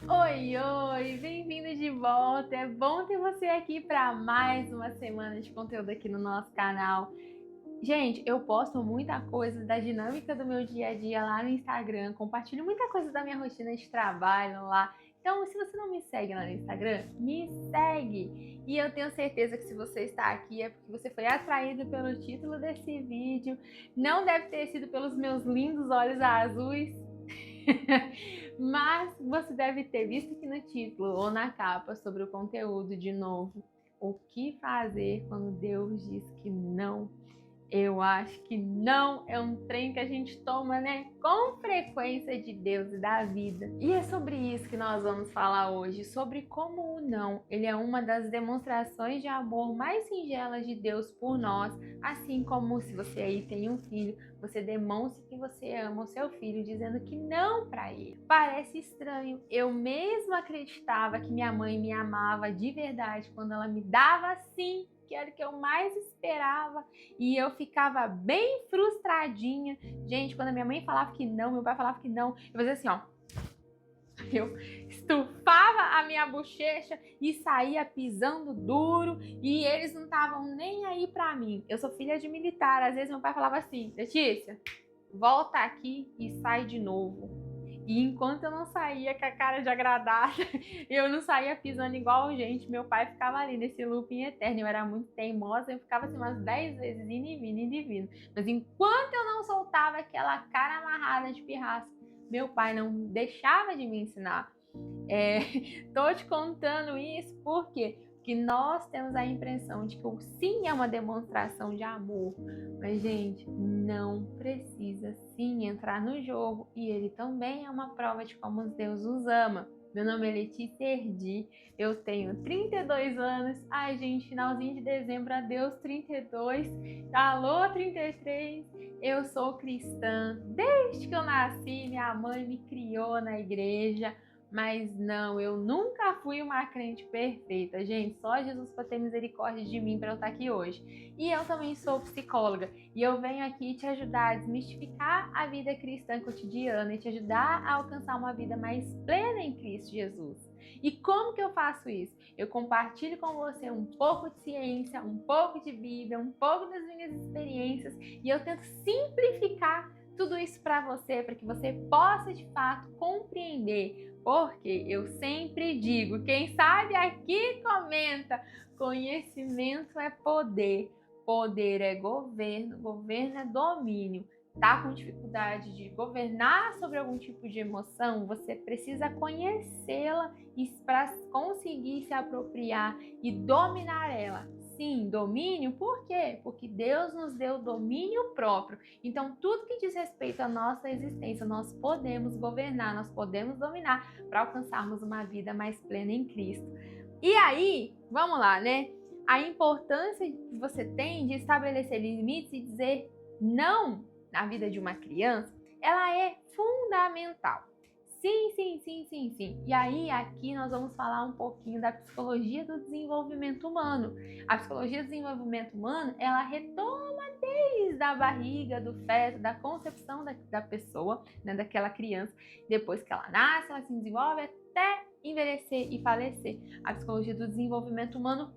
Oi, oi, bem-vindo de volta. É bom ter você aqui para mais uma semana de conteúdo aqui no nosso canal. Gente, eu posto muita coisa da dinâmica do meu dia a dia lá no Instagram, compartilho muita coisa da minha rotina de trabalho lá. Então, se você não me segue lá no Instagram, me segue. E eu tenho certeza que se você está aqui é porque você foi atraído pelo título desse vídeo. Não deve ter sido pelos meus lindos olhos azuis. Mas você deve ter visto aqui no título ou na capa sobre o conteúdo de novo. O que fazer quando Deus diz que não? Eu acho que não é um trem que a gente toma, né, com frequência de Deus e da vida. E é sobre isso que nós vamos falar hoje, sobre como o não, ele é uma das demonstrações de amor mais singelas de Deus por nós, assim como se você aí tem um filho, você demonstra que você ama o seu filho dizendo que não para ele. Parece estranho, eu mesma acreditava que minha mãe me amava de verdade quando ela me dava sim, que era o que eu mais esperava, e eu ficava bem frustradinha. Gente, quando a minha mãe falava que não, meu pai falava que não, eu fazia assim, ó. Eu estufava a minha bochecha e saía pisando duro, e eles não estavam nem aí pra mim. Eu sou filha de militar, às vezes meu pai falava assim: Letícia, volta aqui e sai de novo. E enquanto eu não saía com a cara de agradada, eu não saía pisando igual gente, meu pai ficava ali nesse looping eterno. Eu era muito teimosa, eu ficava assim umas 10 vezes indo e vindo, indo e vindo. Mas enquanto eu não soltava aquela cara amarrada de pirraça, meu pai não deixava de me ensinar. Tô te contando isso porque nós temos a impressão de que o sim é uma demonstração de amor, mas gente, não precisa sim entrar no jogo, e ele também é uma prova de como Deus os ama. Meu nome é Letícia Erdi, eu tenho 32 anos, ai gente, finalzinho de dezembro, adeus 32, alô 33, eu sou cristã, desde que eu nasci, minha mãe me criou na igreja. Mas não, eu nunca fui uma crente perfeita, gente. Só Jesus para ter misericórdia de mim para eu estar aqui hoje. E eu também sou psicóloga e eu venho aqui te ajudar a desmistificar a vida cristã cotidiana e te ajudar a alcançar uma vida mais plena em Cristo Jesus. E como que eu faço isso? Eu compartilho com você um pouco de ciência, um pouco de Bíblia, um pouco das minhas experiências, e eu tento simplificar tudo isso para que você possa de fato compreender. Porque eu sempre digo, quem sabe aqui comenta, conhecimento é poder, poder é governo, governo é domínio. Tá com dificuldade de governar sobre algum tipo de emoção, você precisa conhecê-la para conseguir se apropriar e dominar ela. Sim, domínio, por quê? Porque Deus nos deu domínio próprio. Então, tudo que diz respeito à nossa existência, nós podemos governar, nós podemos dominar para alcançarmos uma vida mais plena em Cristo. E aí, vamos lá, né? A importância que você tem de estabelecer limites e dizer não na vida de uma criança, ela é fundamental. Sim. E aí, aqui nós vamos falar um pouquinho da psicologia do desenvolvimento humano. A psicologia do desenvolvimento humano, ela retoma desde a barriga, do feto, da concepção da pessoa, né, daquela criança. Depois que ela nasce, ela se desenvolve até envelhecer e falecer. A psicologia do desenvolvimento humano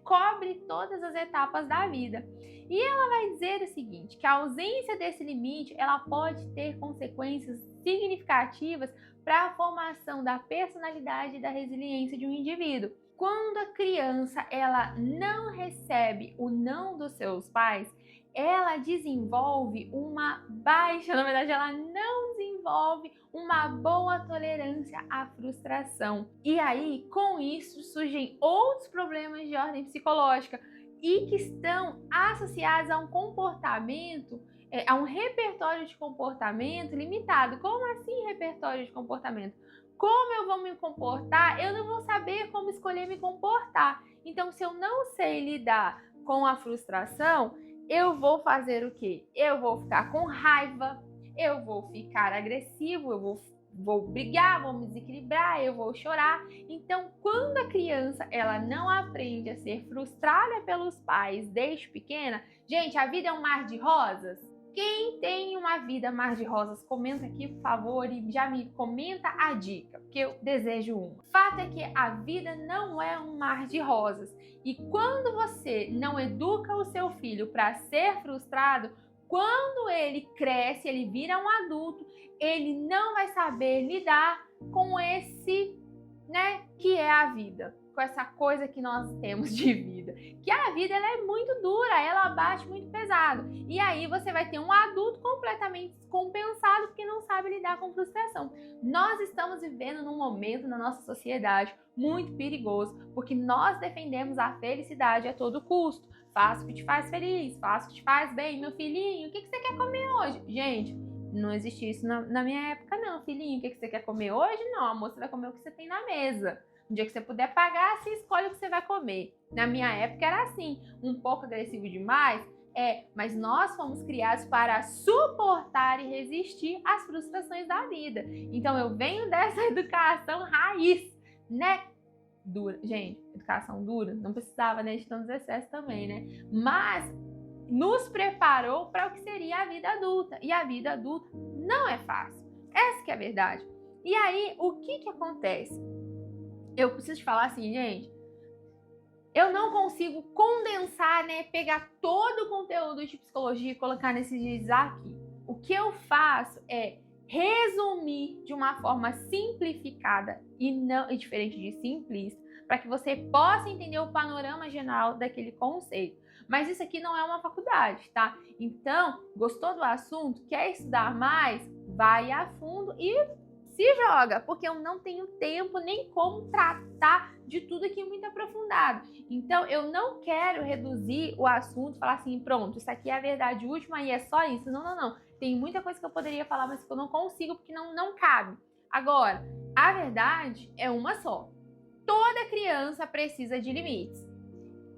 cobre todas as etapas da vida. E ela vai dizer o seguinte, que a ausência desse limite, ela pode ter consequências significativas para a formação da personalidade e da resiliência de um indivíduo. Quando a criança ela não recebe o não dos seus pais, ela desenvolve uma baixa, na verdade ela não desenvolve uma boa tolerância à frustração. E aí, com isso, surgem outros problemas de ordem psicológica e que estão associados a um comportamento, a um repertório de comportamento limitado. Como assim repertório de comportamento? Como eu vou me comportar? Eu não vou saber como escolher me comportar. Então, se eu não sei lidar com a frustração, eu vou fazer o quê? Eu vou ficar com raiva, eu vou ficar agressivo, eu vou brigar, vou me desequilibrar, eu vou chorar. Então, quando a criança ela não aprende a ser frustrada pelos pais desde pequena, gente, a vida é um mar de rosas? Quem tem uma vida mar de rosas, comenta aqui, por favor, e já me comenta a dica, porque eu desejo uma. Fato é que a vida não é um mar de rosas. E quando você não educa o seu filho para ser frustrado, quando ele cresce, ele vira um adulto, ele não vai saber lidar com esse, que é a vida. Com essa coisa que nós temos de vida. Que a vida ela é muito dura, ela bate muito pesado. E aí você vai ter um adulto completamente descompensado porque não sabe lidar com frustração. Nós estamos vivendo num momento na nossa sociedade muito perigoso, porque nós defendemos a felicidade a todo custo. Faça o que te faz feliz, faça o que te faz bem. Meu filhinho, o que você quer comer hoje? Gente, não existia isso na minha época não. Filhinho, o que você quer comer hoje? Não, amor, você vai comer o que você tem na mesa. No dia que você puder pagar, você escolhe o que você vai comer. Na minha época era assim, um pouco agressivo demais, mas nós fomos criados para suportar e resistir às frustrações da vida. Então eu venho dessa educação raiz, dura. Gente, educação dura, não precisava, de tantos excessos também, Mas nos preparou para o que seria a vida adulta. E a vida adulta não é fácil. Essa que é a verdade. E aí, o que acontece? Eu preciso te falar assim, gente, eu não consigo condensar, pegar todo o conteúdo de psicologia e colocar nesses vídeos aqui. O que eu faço é resumir de uma forma simplificada e diferente de simplista, para que você possa entender o panorama geral daquele conceito. Mas isso aqui não é uma faculdade, tá? Então, gostou do assunto? Quer estudar mais? Vai a fundo e se joga, porque eu não tenho tempo nem como tratar de tudo aqui muito aprofundado. Então, eu não quero reduzir o assunto, falar assim, pronto, isso aqui é a verdade última e é só isso. Não. Tem muita coisa que eu poderia falar, mas que eu não consigo, porque não cabe. Agora, a verdade é uma só. Toda criança precisa de limites.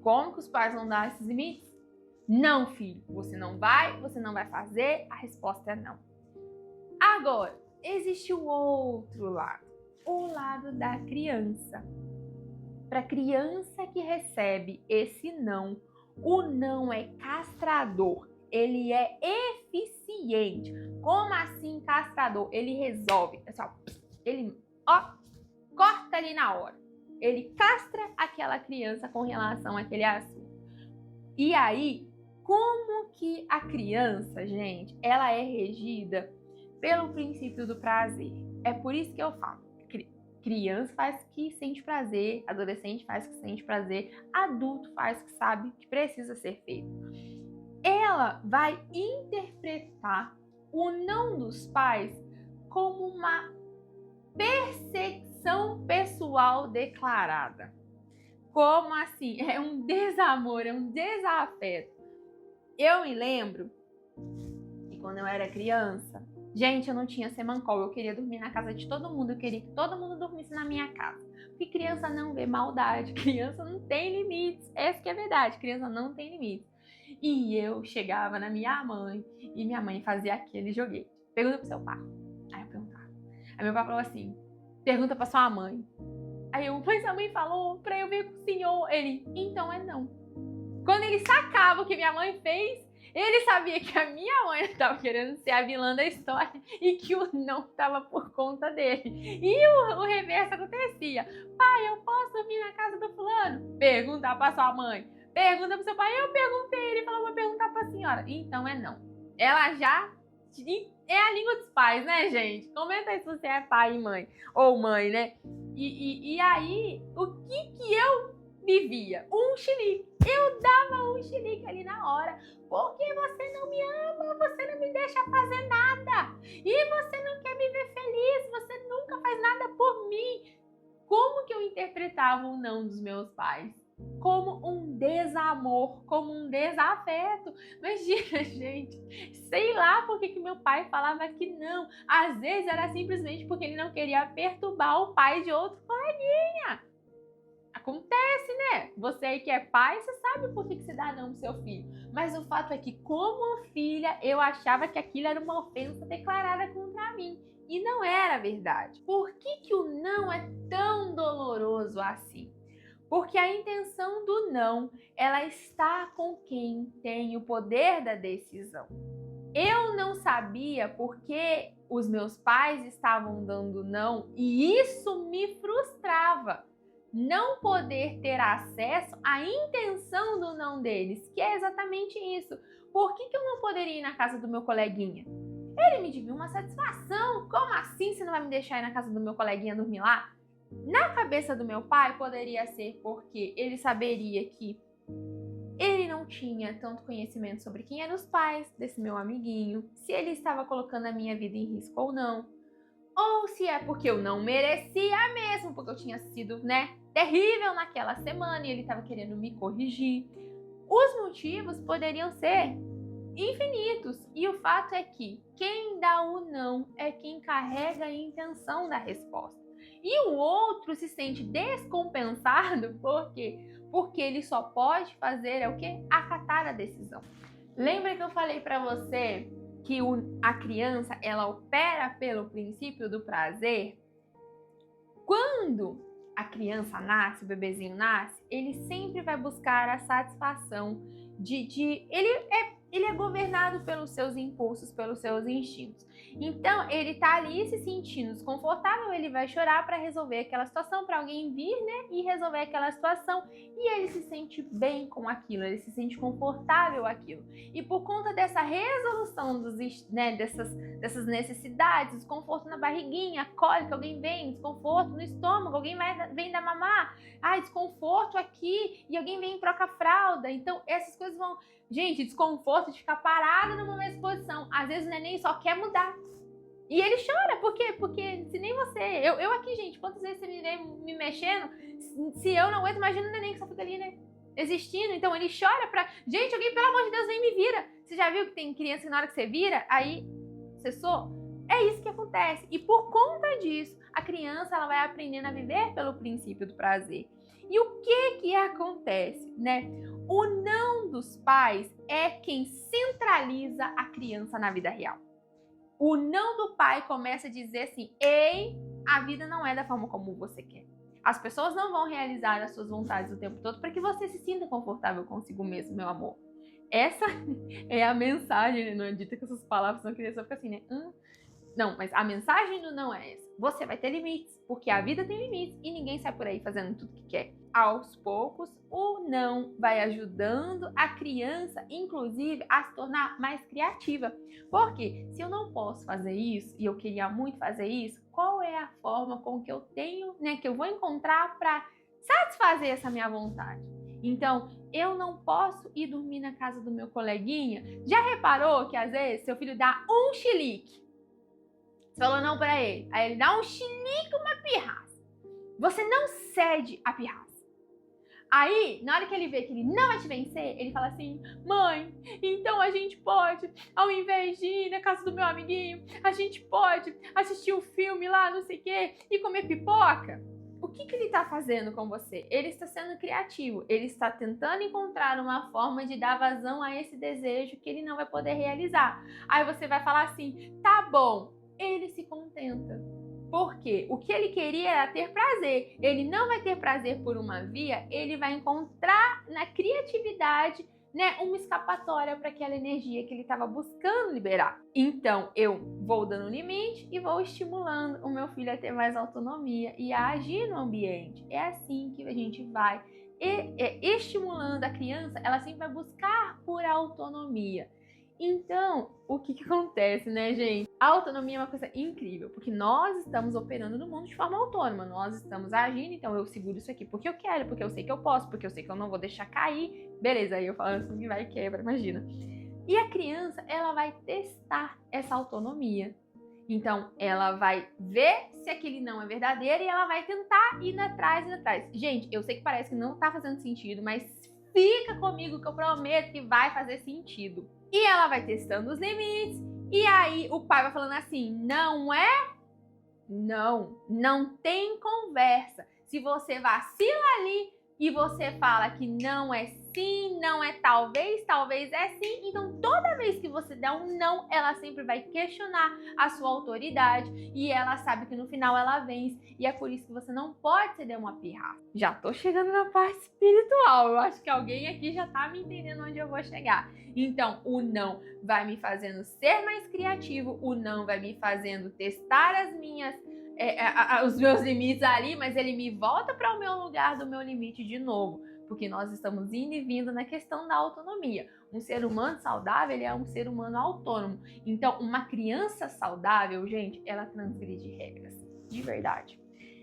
Como que os pais vão dar esses limites? Não, filho, você não vai fazer, a resposta é não. Agora, existe o outro lado, o lado da criança. Para a criança que recebe esse não, o não é castrador, ele é eficiente. Como assim castrador? Ele resolve, ele corta ali na hora. Ele castra aquela criança com relação àquele assunto. E aí, como que a criança, gente, ela é regida pelo princípio do prazer? É por isso que eu falo, criança faz que sente prazer, adolescente faz que sente prazer, adulto faz que sabe que precisa ser feito. Ela vai interpretar o não dos pais como uma perseguição pessoal declarada. Como assim? É um desamor, é um desafeto. Eu me lembro que quando eu era criança, gente, eu não tinha semancol, eu queria dormir na casa de todo mundo, eu queria que todo mundo dormisse na minha casa. Porque criança não vê maldade, criança não tem limites, essa que é a verdade, criança não tem limites. E eu chegava na minha mãe, e minha mãe fazia aquele joguete. Pergunta pro seu pai. Aí eu perguntava. Aí meu pai falou assim, pergunta pra sua mãe. Aí eu, mas a mãe falou pra eu ver com o senhor. Ele, então é não. Quando ele sacava o que minha mãe fez, ele sabia que a minha mãe estava querendo ser a vilã da história e que o não estava por conta dele. E o reverso acontecia. Pai, eu posso dormir na casa do fulano? Pergunta pra sua mãe. Pergunta pro seu pai. Eu perguntei, ele falou, vou perguntar pra senhora. Então é não. Ela já... É a língua dos pais, né, gente? Comenta aí se você é pai e mãe. Ou mãe, né? E aí, o que eu vivia? Um chilique. Eu dava um chilique ali na hora. Porque você não me ama, você não me deixa fazer nada. E você não quer me ver feliz, você nunca faz nada por mim. Como que eu interpretava o não dos meus pais? Como um desamor, como um desafeto. Imagina, gente, sei lá por que meu pai falava que não. Às vezes era simplesmente porque ele não queria perturbar o pai de outro coleguinha. Acontece, né? Você aí que é pai, você sabe por que você dá não pro seu filho. Mas o fato é que, como filha, eu achava que aquilo era uma ofensa declarada contra mim. E não era verdade. Por que o não é tão doloroso assim? Porque a intenção do não, ela está com quem tem o poder da decisão. Eu não sabia porque os meus pais estavam dando não e isso me frustrava. Não poder ter acesso à intenção do não deles, que é exatamente isso. Por que eu não poderia ir na casa do meu coleguinha? Ele me devia uma satisfação. Como assim você não vai me deixar ir na casa do meu coleguinha dormir lá? Na cabeça do meu pai poderia ser porque ele saberia que ele não tinha tanto conhecimento sobre quem eram os pais desse meu amiguinho, se ele estava colocando a minha vida em risco ou não. Ou se é porque eu não merecia mesmo, porque eu tinha sido, terrível naquela semana e ele estava querendo me corrigir. Os motivos poderiam ser infinitos. E o fato é que quem dá o não é quem carrega a intenção da resposta. E o outro se sente descompensado, por quê? Porque ele só pode fazer o quê? Acatar a decisão. Lembra que eu falei para você que a criança, ela opera pelo princípio do prazer? Quando a criança nasce, o bebezinho nasce, ele sempre vai buscar a satisfação ele é governado pelos seus impulsos, pelos seus instintos. Então, ele tá ali se sentindo desconfortável, ele vai chorar para resolver aquela situação, para alguém vir, e resolver aquela situação, e ele se sente bem com aquilo, ele se sente confortável com aquilo. E por conta dessa resolução dessas necessidades, desconforto na barriguinha, cólica, alguém vem, desconforto no estômago, alguém vem dar mamar, desconforto aqui, e alguém vem e troca a fralda. Então, essas coisas vão... Gente, desconforto de ficar parado numa mesma posição. Às vezes o neném só quer mudar. E ele chora, por quê? Porque se nem você... Eu aqui, gente, quantas vezes você me vê me mexendo, se eu não aguento, imagina o neném que só fica ali, existindo. Então ele chora pra... Gente, alguém, pelo amor de Deus, nem me vira. Você já viu que tem criança que na hora que você vira, aí cessou? É isso que acontece. E por conta disso, a criança ela vai aprendendo a viver pelo princípio do prazer. E o que acontece, O não dos pais é quem centraliza a criança na vida real. O não do pai começa a dizer assim: ei, a vida não é da forma como você quer. As pessoas não vão realizar as suas vontades o tempo todo para que você se sinta confortável consigo mesmo, meu amor. Essa é a mensagem, não é dita com essas palavras, não queria só ficar assim, Não, mas a mensagem do não é essa. Você vai ter limites, porque a vida tem limites e ninguém sai por aí fazendo tudo que quer. Aos poucos, o não vai ajudando a criança, inclusive, a se tornar mais criativa. Porque se eu não posso fazer isso e eu queria muito fazer isso, qual é a forma com que eu tenho, que eu vou encontrar para satisfazer essa minha vontade? Então, eu não posso ir dormir na casa do meu coleguinha. Já reparou que às vezes seu filho dá um chilique? Você falou não pra ele. Aí ele dá um chilique, uma pirraça. Você não cede a pirraça. Aí, na hora que ele vê que ele não vai te vencer, ele fala assim: mãe, então a gente pode, ao invés de ir na casa do meu amiguinho, a gente pode assistir o filme lá, não sei o quê, e comer pipoca? O que ele está fazendo com você? Ele está sendo criativo, ele está tentando encontrar uma forma de dar vazão a esse desejo que ele não vai poder realizar. Aí você vai falar assim: tá bom, ele se contenta. Porque o que ele queria era ter prazer. Ele não vai ter prazer por uma via, ele vai encontrar na criatividade, uma escapatória para aquela energia que ele estava buscando liberar. Então, eu vou dando limite e vou estimulando o meu filho a ter mais autonomia e a agir no ambiente. É assim que a gente vai estimulando a criança, ela sempre vai buscar por autonomia. Então, o que acontece, gente? A autonomia é uma coisa incrível, porque nós estamos operando no mundo de forma autônoma, nós estamos agindo, então eu seguro isso aqui porque eu quero, porque eu sei que eu posso, porque eu sei que eu não vou deixar cair. Beleza, aí eu falo assim que vai e quebra, imagina. E a criança, ela vai testar essa autonomia. Então, ela vai ver se aquele não é verdadeiro e ela vai tentar ir atrás. Gente, eu sei que parece que não tá fazendo sentido, mas fica comigo que eu prometo que vai fazer sentido. E ela vai testando os limites. E aí o pai vai falando assim: não é? Não tem conversa. Se você vacila ali e você fala que não é sim, não é talvez é sim. Então, toda vez que você der um não, ela sempre vai questionar a sua autoridade e ela sabe que no final ela vence. E é por isso que você não pode ceder uma pirraça. Já tô chegando na parte espiritual. Eu acho que alguém aqui já tá me entendendo onde eu vou chegar. Então, o não vai me fazendo ser mais criativo, o não vai me fazendo testar os meus limites ali, mas ele me volta para o meu lugar do meu limite de novo, porque nós estamos indo e vindo na questão da autonomia. Um ser humano saudável, ele é um ser humano autônomo. Então, uma criança saudável, gente, ela transgride regras, de verdade.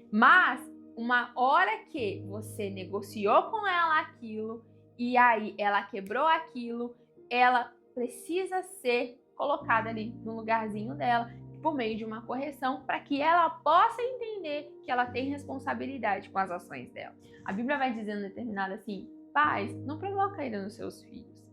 Mas, uma hora que você negociou com ela aquilo, e aí ela quebrou aquilo, ela precisa ser colocada ali no lugarzinho dela, por meio de uma correção, para que ela possa entender que ela tem responsabilidade com as ações dela. A Bíblia vai dizendo determinada assim: pais, não provoca ira nos seus filhos.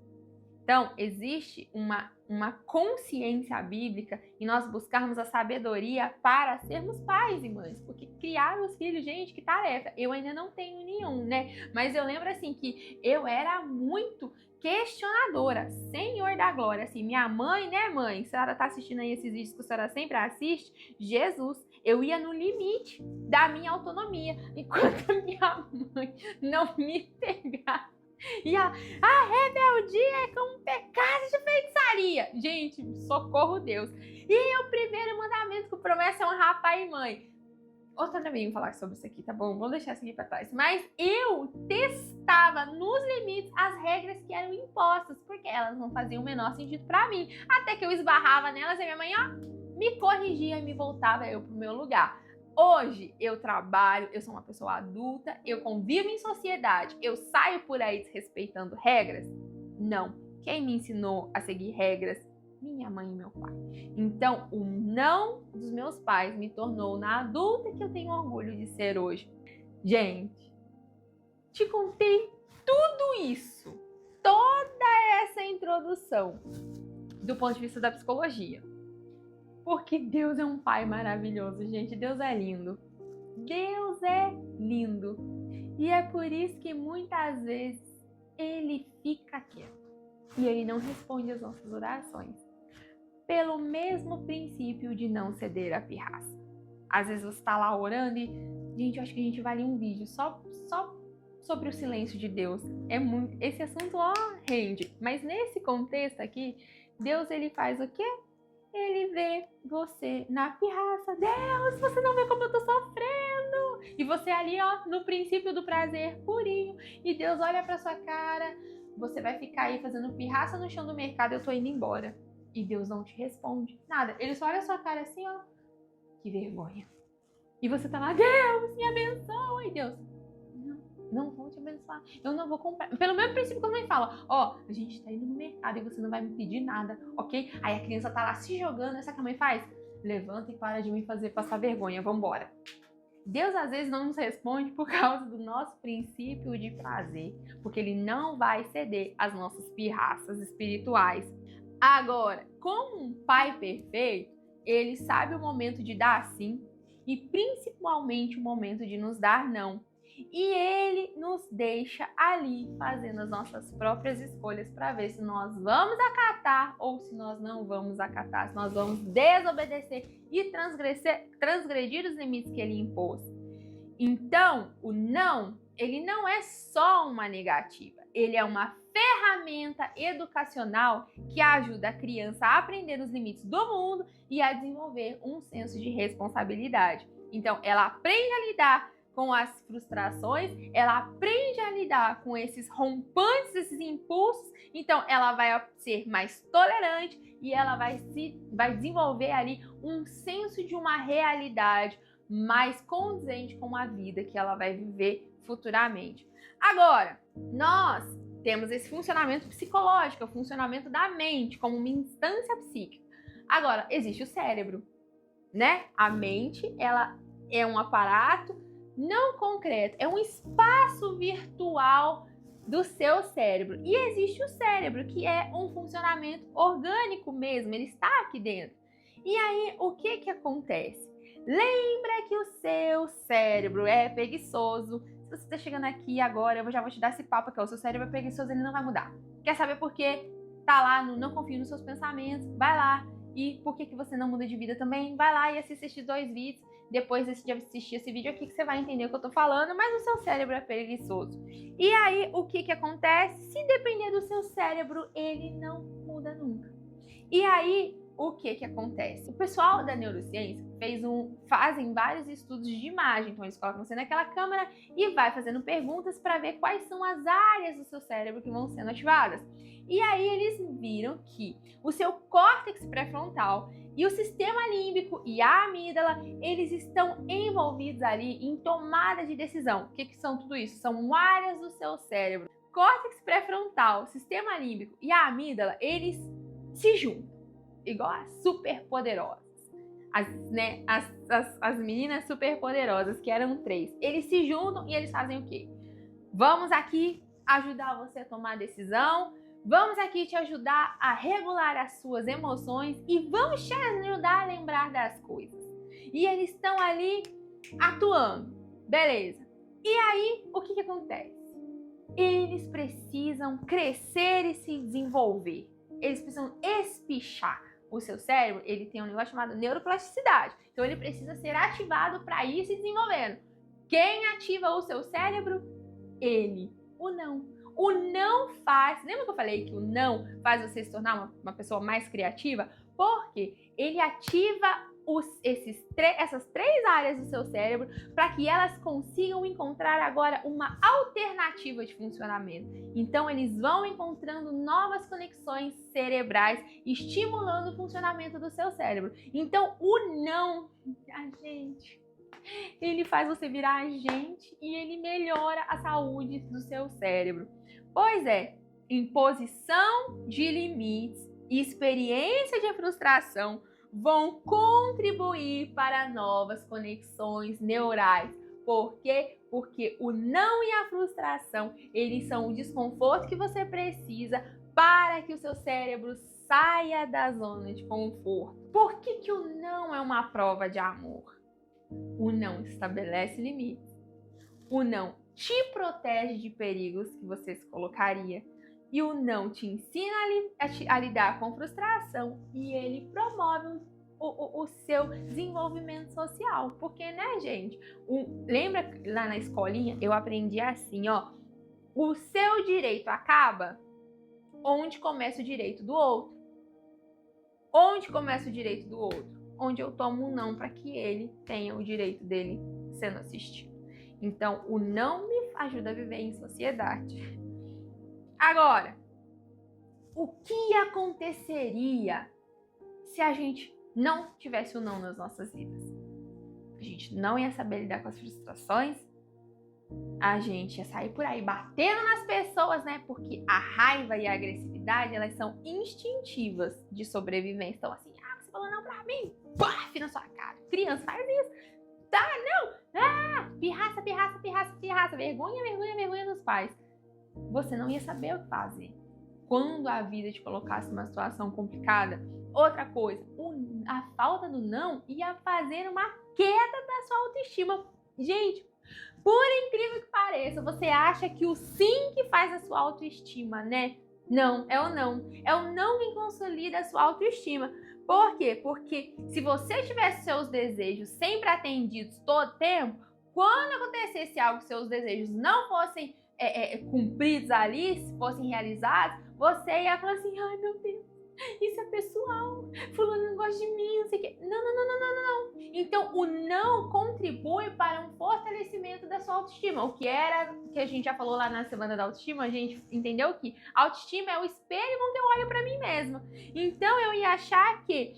Então, existe uma consciência bíblica em nós buscarmos a sabedoria para sermos pais e mães, porque criar os filhos, gente, que tarefa. Eu ainda não tenho nenhum, né? Mas eu lembro assim que eu era muito questionadora, Senhor da glória, assim, minha mãe, né, mãe? A senhora tá assistindo aí esses vídeos que a senhora sempre assiste? Jesus, eu ia no limite da minha autonomia, enquanto a minha mãe não me pegava. E a rebeldia é como um pecado de feitiçaria. Gente, socorro Deus. E o primeiro mandamento com promessa é honrar pai e mãe. Outra também vou falar sobre isso aqui, tá bom? Vamos deixar isso aqui pra trás. Mas eu testava nos limites as regras que eram impostas, porque elas não faziam o menor sentido pra mim. Até que eu esbarrava nelas e minha mãe, me corrigia e me voltava eu pro meu lugar. Hoje eu trabalho, eu sou uma pessoa adulta, eu convivo em sociedade, eu saio por aí desrespeitando regras? Não. Quem me ensinou a seguir regras? Minha mãe e meu pai. Então, o não dos meus pais me tornou na adulta que eu tenho orgulho de ser hoje. Gente, te contei tudo isso, toda essa introdução do ponto de vista da psicologia. Porque Deus é um pai maravilhoso, gente. Deus é lindo. Deus é lindo. E é por isso que muitas vezes ele fica quieto. E ele não responde às nossas orações. Pelo mesmo princípio de não ceder à pirraça. Às vezes você está lá orando e, gente, eu acho que a gente vai ler um vídeo só sobre o silêncio de Deus. Esse assunto, rende. Mas nesse contexto aqui, Deus, ele faz o quê? Ele vê você na pirraça. Deus, você não vê como eu tô sofrendo. E você ali, no princípio do prazer purinho. E Deus olha pra sua cara. Você vai ficar aí fazendo pirraça no chão do mercado. Eu tô indo embora. E Deus não te responde nada. Ele só olha a sua cara assim, que vergonha. E você tá lá, Deus, me abençoa. E Deus, não vou te abençoar. Eu não vou comprar. Pelo mesmo princípio que a mãe fala, a gente tá indo no mercado e você não vai me pedir nada, ok? Aí a criança tá lá se jogando, sabe o que a mãe faz? Levanta e para de me fazer passar vergonha, vambora. Deus às vezes não nos responde por causa do nosso princípio de prazer, porque ele não vai ceder às nossas pirraças espirituais. Agora, como um pai perfeito, ele sabe o momento de dar sim e principalmente o momento de nos dar não. E ele nos deixa ali fazendo as nossas próprias escolhas para ver se nós vamos acatar ou se nós não vamos acatar, se nós vamos desobedecer e transgredir os limites que ele impôs. Então, o não, ele não é só uma negativa, ele é uma ferramenta educacional que ajuda a criança a aprender os limites do mundo e a desenvolver um senso de responsabilidade. Então, ela aprende a lidar com as frustrações, ela aprende a lidar com esses rompantes, esses impulsos, então ela vai ser mais tolerante e ela vai desenvolver ali um senso de uma realidade mais condizente com a vida que ela vai viver futuramente. Agora, nós temos esse funcionamento psicológico, o funcionamento da mente como uma instância psíquica. Agora, existe o cérebro, né? A mente, ela é um aparato não concreto, é um espaço virtual do seu cérebro. E existe o cérebro, que é um funcionamento orgânico mesmo, ele está aqui dentro. E aí, o que acontece? Lembra que o seu cérebro é preguiçoso. Se você está chegando aqui agora, eu já vou te dar esse papo aqui, ó, o seu cérebro é preguiçoso, ele não vai mudar. Quer saber por quê? Tá lá no Não Confio nos Seus Pensamentos, vai lá. E por que você não muda de vida também? Vai lá e assiste esses 2 vídeos. Depois de assistir esse vídeo aqui que você vai entender o que eu tô falando, mas o seu cérebro é preguiçoso. E aí, o que acontece? Se depender do seu cérebro, ele não muda nunca. E aí, o que acontece? O pessoal da neurociência fazem vários estudos de imagem. Então, eles colocam você naquela câmera e vai fazendo perguntas para ver quais são as áreas do seu cérebro que vão sendo ativadas. E aí, eles viram que o seu córtex pré-frontal e o sistema límbico e a amígdala, eles estão envolvidos ali em tomada de decisão. O que são tudo isso? São áreas do seu cérebro. Córtex pré-frontal, sistema límbico e a amígdala, eles se juntam, igual as superpoderosas. As meninas superpoderosas, que eram 3. Eles se juntam e eles fazem o quê? Vamos aqui ajudar você a tomar decisão, vamos aqui te ajudar a regular as suas emoções e vamos te ajudar a lembrar das coisas. E eles estão ali atuando, beleza. E aí, o que acontece? Eles precisam crescer e se desenvolver. Eles precisam espichar. O seu cérebro, ele tem um negócio chamado neuroplasticidade. Então, ele precisa ser ativado para ir se desenvolvendo. Quem ativa o seu cérebro? Ele. O não. O não faz... Lembra que eu falei que o não faz você se tornar uma pessoa mais criativa? Porque ele ativa essas 3 áreas do seu cérebro para que elas consigam encontrar agora uma alternativa de funcionamento. Então, eles vão encontrando novas conexões cerebrais, estimulando o funcionamento do seu cérebro. Então, o não, ele faz você virar agente e ele melhora a saúde do seu cérebro. Pois é, imposição de limites e experiência de frustração vão contribuir para novas conexões neurais. Por quê? Porque o não e a frustração, eles são o desconforto que você precisa para que o seu cérebro saia da zona de conforto. Por que o não é uma prova de amor? O não estabelece limites. O não te protege de perigos que você se colocaria. E o não te ensina a lidar com frustração e ele promove o seu desenvolvimento social. Porque, né, gente? Lembra lá na escolinha, eu aprendi assim, ó. O seu direito acaba onde começa o direito do outro. Onde começa o direito do outro? Onde eu tomo um não para que ele tenha o direito dele sendo assistido. Então, o não me ajuda a viver em sociedade. Agora, o que aconteceria se a gente não tivesse o não nas nossas vidas? A gente não ia saber lidar com as frustrações, a gente ia sair por aí batendo nas pessoas, né? Porque a raiva e a agressividade, elas são instintivas de sobrevivência. Então, assim, você falou não pra mim, baf na sua cara. Criança faz isso. Tá, não. Pirraça, pirraça, pirraça, pirraça. Vergonha, vergonha, vergonha dos pais. Você não ia saber o que fazer quando a vida te colocasse numa situação complicada. Outra coisa, a falta do não ia fazer uma queda da sua autoestima. Gente, por incrível que pareça, você acha que o sim que faz a sua autoestima, né? Não, é o não. É o não que consolida a sua autoestima. Por quê? Porque se você tivesse seus desejos sempre atendidos todo tempo, quando acontecesse algo que seus desejos não fossem cumpridos ali, se fossem realizados, você ia falar assim, ai meu Deus, isso é pessoal, fulano não gosta de mim, não sei o quê. Não. Então, o não contribui para um fortalecimento da sua autoestima. O que a gente já falou lá na semana da autoestima, a gente entendeu que a autoestima é o espelho onde eu olho para mim mesma. Então, eu ia achar que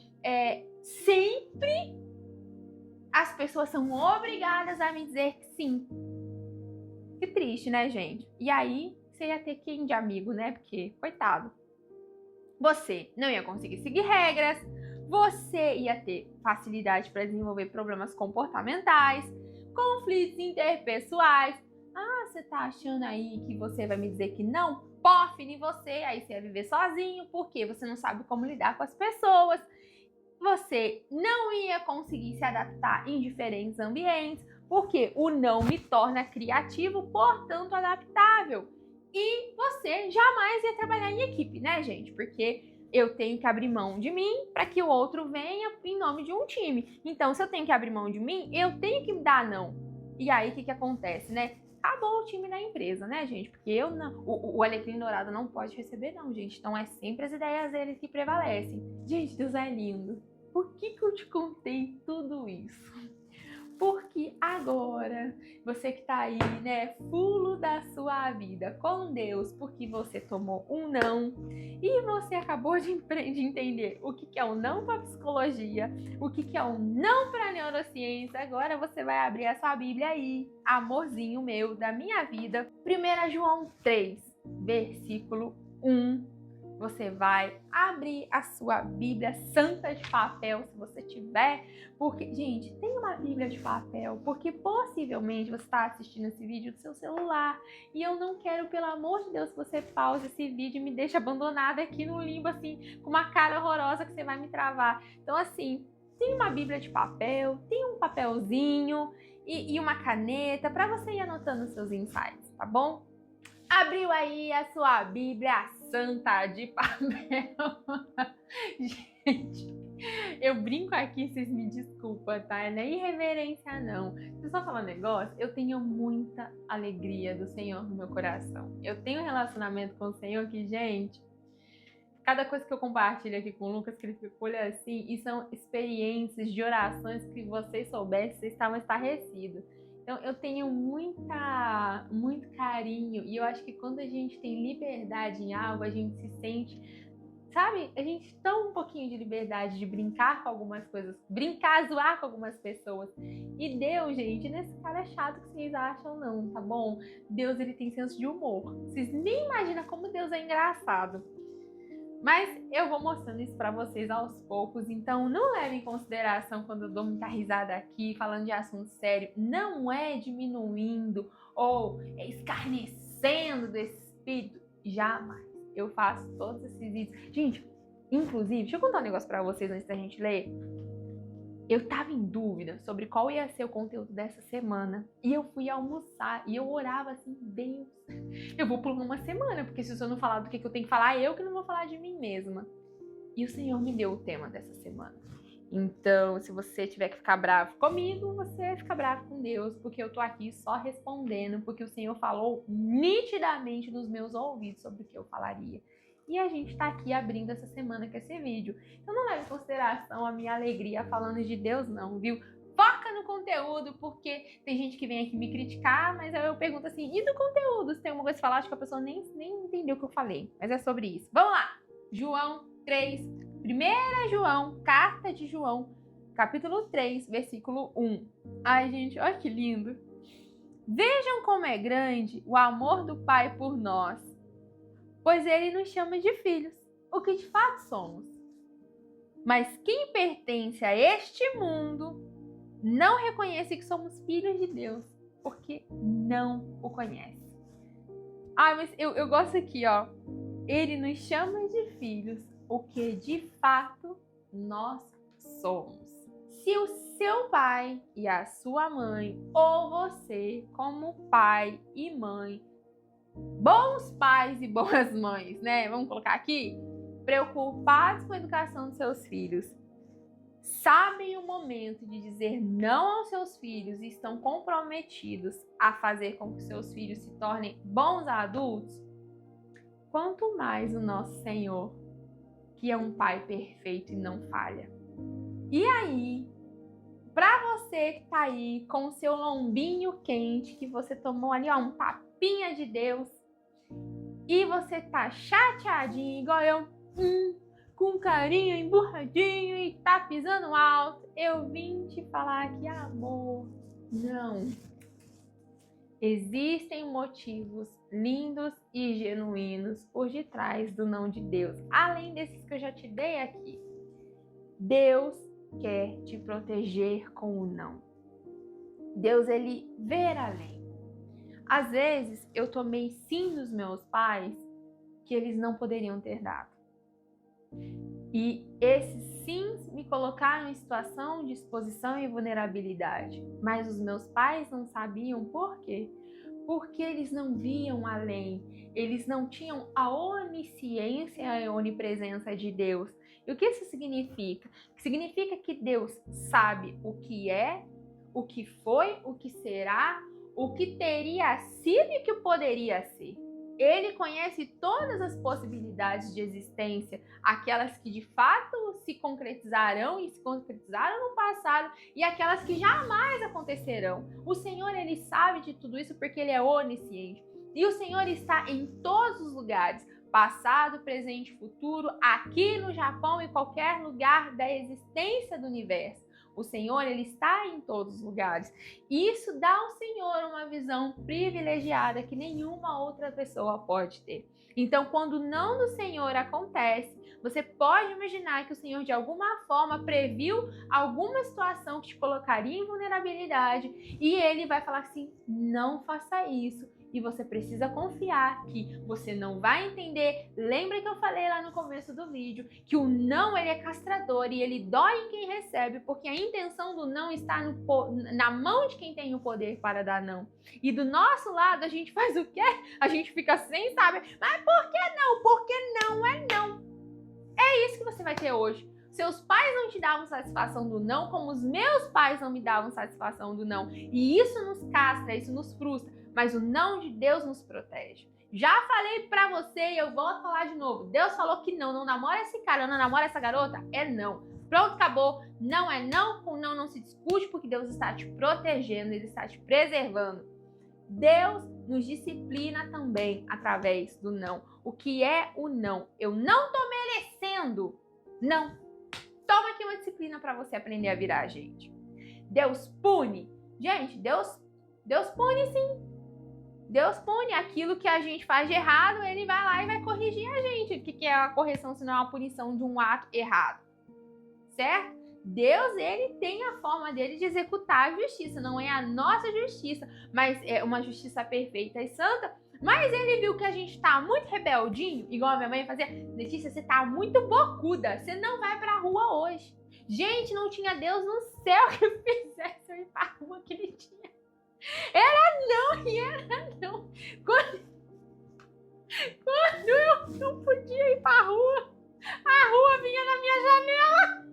sempre as pessoas são obrigadas a me dizer que sim. Que triste, né, gente? E aí, você ia ter quem de amigo, né? Porque, coitado. Você não ia conseguir seguir regras, você ia ter facilidade para desenvolver problemas comportamentais, conflitos interpessoais. Você tá achando aí que você vai me dizer que não? Pofne você, aí você ia viver sozinho, porque você não sabe como lidar com as pessoas. você não ia conseguir se adaptar em diferentes ambientes, porque o não me torna criativo, portanto adaptável. E você jamais ia trabalhar em equipe, né, gente? Porque eu tenho que abrir mão de mim para que o outro venha em nome de um time. Então, se eu tenho que abrir mão de mim, eu tenho que dar não. E aí, o que acontece, né? Acabou o time da empresa, né, gente? Porque eu não, o Alecrim Dourado não pode receber, não, gente. Então, é sempre as ideias deles que prevalecem. Gente, Deus é lindo. Por que eu te contei tudo isso? Porque agora, você que tá aí, né, fulo da sua vida com Deus, porque você tomou um não e você acabou de entender o que é um não para psicologia, o que é um não para neurociência. Agora você vai abrir a sua Bíblia aí, amorzinho meu, da minha vida. 1 João 3, versículo 1. Você vai abrir a sua Bíblia santa de papel, se você tiver, porque, gente, tem uma Bíblia de papel, porque possivelmente você está assistindo esse vídeo do seu celular, e eu não quero, pelo amor de Deus, que você pause esse vídeo e me deixe abandonada aqui no limbo, assim, com uma cara horrorosa que você vai me travar. Então, assim, tem uma Bíblia de papel, tem um papelzinho e uma caneta para você ir anotando os seus insights, tá bom? Abriu aí a sua Bíblia santa de papel. Gente, eu brinco aqui, vocês me desculpam, tá? Não é irreverência, não. Deixa eu só falar um negócio. Eu tenho muita alegria do Senhor no meu coração. Eu tenho um relacionamento com o Senhor que, gente, cada coisa que eu compartilho aqui com o Lucas, que ele fica olhando assim, e são experiências de orações que vocês soubessem, vocês estavam estarrecidos. Então, eu tenho muito carinho, e eu acho que quando a gente tem liberdade em algo, a gente se sente, sabe? A gente toma um pouquinho de liberdade de brincar com algumas coisas, brincar, zoar com algumas pessoas. E Deus, gente, nesse cara chato que vocês acham, não, tá bom? Deus, ele tem senso de humor. Vocês nem imaginam como Deus é engraçado. Mas eu vou mostrando isso pra vocês aos poucos, então não leve em consideração quando eu dou muita risada aqui, falando de assunto sério. Não é diminuindo ou escarnecendo do espírito. Jamais. Eu faço todos esses vídeos. Gente, inclusive, deixa eu contar um negócio pra vocês antes da gente ler. Eu tava em dúvida sobre qual ia ser o conteúdo dessa semana. E eu fui almoçar e eu orava assim, Deus, eu vou pular uma semana, porque se eu não falar do que eu tenho que falar, eu que não vou falar de mim mesma. E o Senhor me deu o tema dessa semana. Então, se você tiver que ficar bravo comigo, você fica bravo com Deus, porque eu tô aqui só respondendo, porque o Senhor falou nitidamente nos meus ouvidos sobre o que eu falaria. E a gente tá aqui abrindo essa semana com esse vídeo. Então não leve em consideração a minha alegria falando de Deus não, viu? Foca no conteúdo, porque tem gente que vem aqui me criticar, mas aí eu pergunto assim, e do conteúdo? Se tem uma coisa pra falar, acho que a pessoa nem entendeu o que eu falei. Mas é sobre isso. Vamos lá! João 3, 1 João, carta de João, capítulo 3, versículo 1. Ai, gente, olha que lindo. Vejam como é grande o amor do Pai por nós, pois ele nos chama de filhos, o que de fato somos. Mas quem pertence a este mundo não reconhece que somos filhos de Deus, porque não o conhece. Ah, mas eu gosto aqui, ó. Ele nos chama de filhos, o que de fato nós somos. Se o seu pai e a sua mãe, ou você, como pai e mãe, bons pais e boas mães, né? Vamos colocar aqui? Preocupados com a educação dos seus filhos, sabem o momento de dizer não aos seus filhos e estão comprometidos a fazer com que seus filhos se tornem bons adultos, quanto mais o nosso Senhor, que é um Pai perfeito e não falha. E aí, para você que tá aí com o seu lombinho quente, que você tomou ali, ó, um tapinha de Deus, e você tá chateadinho, igual eu, com carinho, emburradinho e tá pisando alto, eu vim te falar que amor, não. Existem motivos lindos e genuínos por detrás do não de Deus, além desses que eu já te dei aqui. Deus quer te proteger com o não. Deus, ele vê além. Às vezes, eu tomei sim dos meus pais que eles não poderiam ter dado. E esses sims me colocaram em situação de exposição e vulnerabilidade. Mas os meus pais não sabiam por quê. Porque eles não viam além. Eles não tinham a onisciência e a onipresença de Deus. E o que isso significa? Significa que Deus sabe o que é, o que foi, o que será, o que teria sido e o que poderia ser. Ele conhece todas as possibilidades de existência, aquelas que de fato se concretizarão e se concretizaram no passado e aquelas que jamais acontecerão. O Senhor, ele sabe de tudo isso porque ele é onisciente. E o Senhor está em todos os lugares, passado, presente e futuro, aqui no Japão e qualquer lugar da existência do universo. O Senhor, ele está em todos os lugares. Isso dá ao Senhor uma visão privilegiada que nenhuma outra pessoa pode ter. Então, quando o não do Senhor acontece, você pode imaginar que o Senhor, de alguma forma, previu alguma situação que te colocaria em vulnerabilidade e ele vai falar assim, não faça isso. E você precisa confiar que você não vai entender. Lembra que eu falei lá no começo do vídeo que o não, ele é castrador e ele dói em quem recebe, porque a intenção do não está na mão de quem tem o poder para dar não. E do nosso lado a gente faz o quê? A gente fica sem saber. Mas por que não? Porque não é não. É isso que você vai ter hoje. Seus pais não te davam satisfação do não, como os meus pais não me davam satisfação do não. E isso nos castra, isso nos frustra. Mas o não de Deus nos protege. Já falei pra você e eu volto a falar de novo. Deus falou que não, não namora esse cara, não namora essa garota. É não. Pronto, acabou. Não é não, com não se discute, porque Deus está te protegendo, Ele está te preservando. Deus nos disciplina também através do não. O que é o não? Eu não tô merecendo. Não. Toma aqui uma disciplina para você aprender a virar, gente. Deus pune. Gente, Deus pune sim. Deus pune aquilo que a gente faz de errado, ele vai lá e vai corrigir a gente. O que é a correção se não é uma punição de um ato errado? Certo? Deus, ele tem a forma dele de executar a justiça, não é a nossa justiça, mas é uma justiça perfeita e santa. Mas ele viu que a gente tá muito rebeldinho, igual a minha mãe fazia. Letícia, você tá muito bocuda, você não vai pra rua hoje. Gente, não tinha Deus no céu que fizesse eu ir pra rua aquele dia. Era não e era não. Quando eu não podia ir pra rua, a rua vinha na minha janela.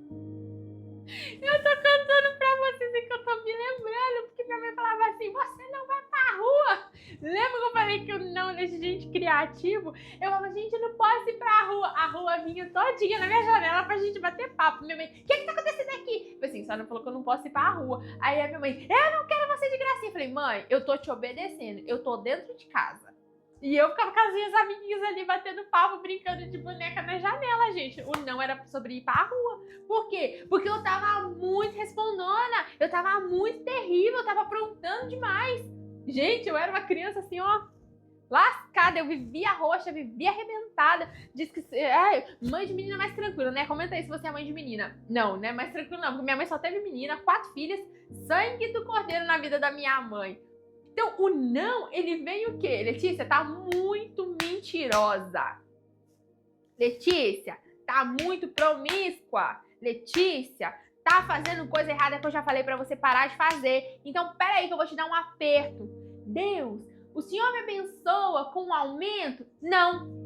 Eu tô contando pra vocês que eu tô me lembrando, porque minha mãe falava assim, você não vai pra rua. Lembra que eu falei que eu não deixo gente criativo? Eu falava, gente, eu não posso ir pra rua. A rua vinha todinha na minha janela pra gente bater papo. Minha mãe, o que tá acontecendo aqui? Eu assim, só não falou que eu não posso ir pra rua. Aí a minha mãe, eu não quero você de gracinha. Eu falei, mãe, eu tô te obedecendo, eu tô dentro de casa. E eu ficava com as minhas amiguinhas ali batendo papo, brincando de boneca na janela, gente. O não era sobre ir pra rua. Por quê? Porque eu tava muito respondona, eu tava muito terrível, eu tava aprontando demais. Gente, eu era uma criança assim, ó, lascada. Eu vivia roxa, vivia arrebentada. Diz que mãe de menina é mais tranquila, né? Comenta aí se você é mãe de menina. Não, né? Mais tranquilo não, porque minha mãe só teve menina, 4 filhas, sangue do cordeiro na vida da minha mãe. Então, o não, ele vem o quê? Letícia, tá muito mentirosa. Letícia, tá muito promíscua. Letícia, tá fazendo coisa errada que eu já falei pra você parar de fazer. Então, peraí que eu vou te dar um aperto. Deus, o Senhor me abençoa com um aumento? Não.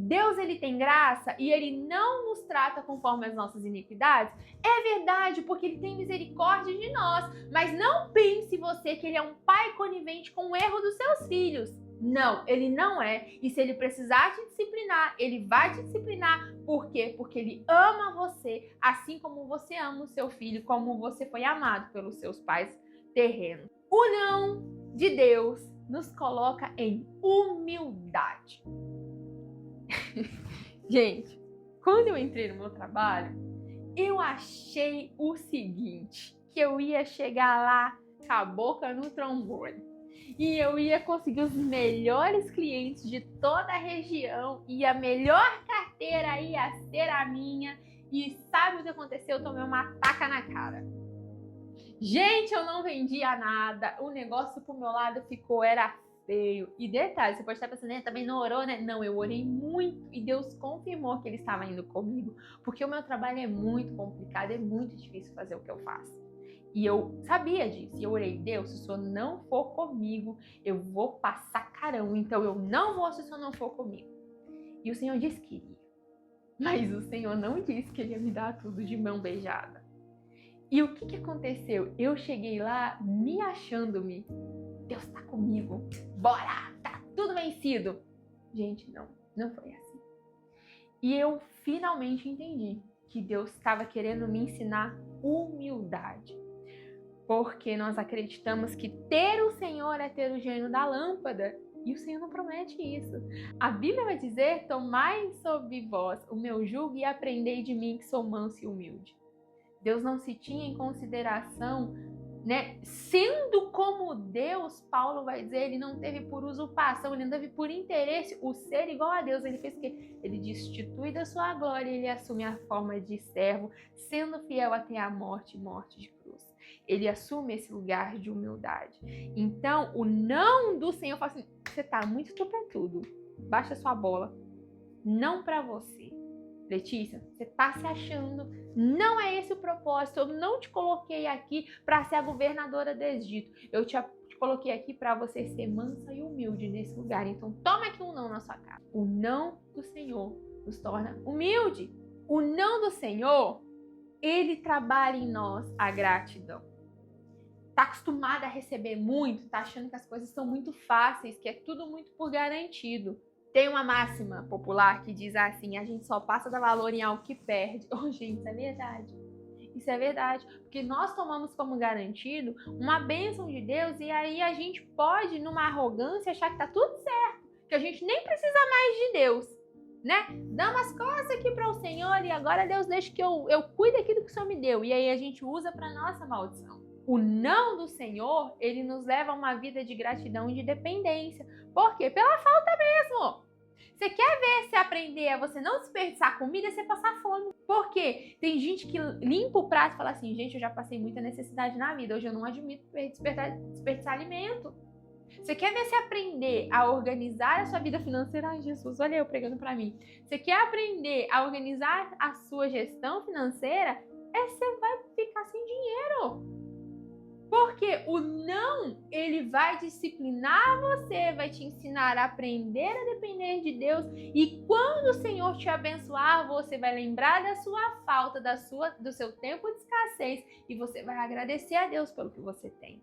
Deus, ele tem graça e ele não nos trata conforme as nossas iniquidades? É verdade, porque ele tem misericórdia de nós. Mas não pense você que ele é um pai conivente com o erro dos seus filhos. Não, ele não é. E se ele precisar te disciplinar, ele vai te disciplinar. Por quê? Porque ele ama você, assim como você ama o seu filho, como você foi amado pelos seus pais terrenos. O não de Deus nos coloca em humildade. Gente, quando eu entrei no meu trabalho, eu achei o seguinte, que eu ia chegar lá com a boca no trombone e eu ia conseguir os melhores clientes de toda a região e a melhor carteira ia ser a minha. E sabe o que aconteceu? Eu tomei uma taca na cara. Gente, eu não vendia nada, o negócio pro meu lado ficou, era feio. E detalhe, você pode estar pensando, também não orou, né? Não, eu orei muito e Deus confirmou que Ele estava indo comigo. Porque o meu trabalho é muito complicado, é muito difícil fazer o que eu faço. E eu sabia disso. E eu orei, Deus, se o Senhor não for comigo, eu vou passar carão. Então eu não vou se o Senhor não for comigo. E o Senhor disse que iria. Mas o Senhor não disse que Ele ia me dar tudo de mão beijada. E o que aconteceu? Eu cheguei lá me achando-me. Deus tá comigo. Bora! Tá tudo vencido. Gente, não foi assim. E eu finalmente entendi que Deus estava querendo me ensinar humildade. Porque nós acreditamos que ter o Senhor é ter o gênio da lâmpada. E o Senhor não promete isso. A Bíblia vai dizer, tomai sobre vós o meu jugo e aprendei de mim que sou manso e humilde. Deus não se tinha em consideração, né? Sendo como Deus, Paulo vai dizer, ele não teve por usurpação, ele não teve por interesse o ser igual a Deus. Ele fez o quê? Ele destitui da sua glória, ele assume a forma de servo, sendo fiel até a morte de cruz. Ele assume esse lugar de humildade. Então, o não do Senhor fala assim, você tá muito tupetudo, baixa sua bola. Não para você. Letícia, você tá se achando, não é esse o propósito, eu não te coloquei aqui para ser a governadora do Egito, eu te coloquei aqui para você ser mansa e humilde nesse lugar, então toma aqui um não na sua cara. O não do Senhor nos torna humilde. O não do Senhor, Ele trabalha em nós a gratidão. Tá acostumada a receber muito, tá achando que as coisas são muito fáceis, que é tudo muito por garantido. Tem uma máxima popular que diz assim, a gente só passa a dar valor em algo que perde. Oh, gente, isso é verdade. Isso é verdade, porque nós tomamos como garantido uma bênção de Deus e aí a gente pode, numa arrogância, achar que tá tudo certo, que a gente nem precisa mais de Deus, né? Dá umas coisas aqui para o Senhor e agora Deus deixa que eu cuide aquilo que o Senhor me deu. E aí a gente usa para nossa maldição. O não do Senhor, ele nos leva a uma vida de gratidão e de dependência. Por quê? Pela falta mesmo. Você quer ver se aprender a você não desperdiçar comida e você passar fome. Por quê? Tem gente que limpa o prato e fala assim, gente, eu já passei muita necessidade na vida, hoje eu não admito desperdiçar alimento. Você quer ver se aprender a organizar a sua vida financeira? Ai, Jesus, olha eu pregando pra mim. Você quer aprender a organizar a sua gestão financeira? Você vai ficar sem dinheiro. Porque o não, ele vai disciplinar você, vai te ensinar a aprender a depender de Deus. E quando o Senhor te abençoar, você vai lembrar da sua falta, do seu tempo de escassez. E você vai agradecer a Deus pelo que você tem.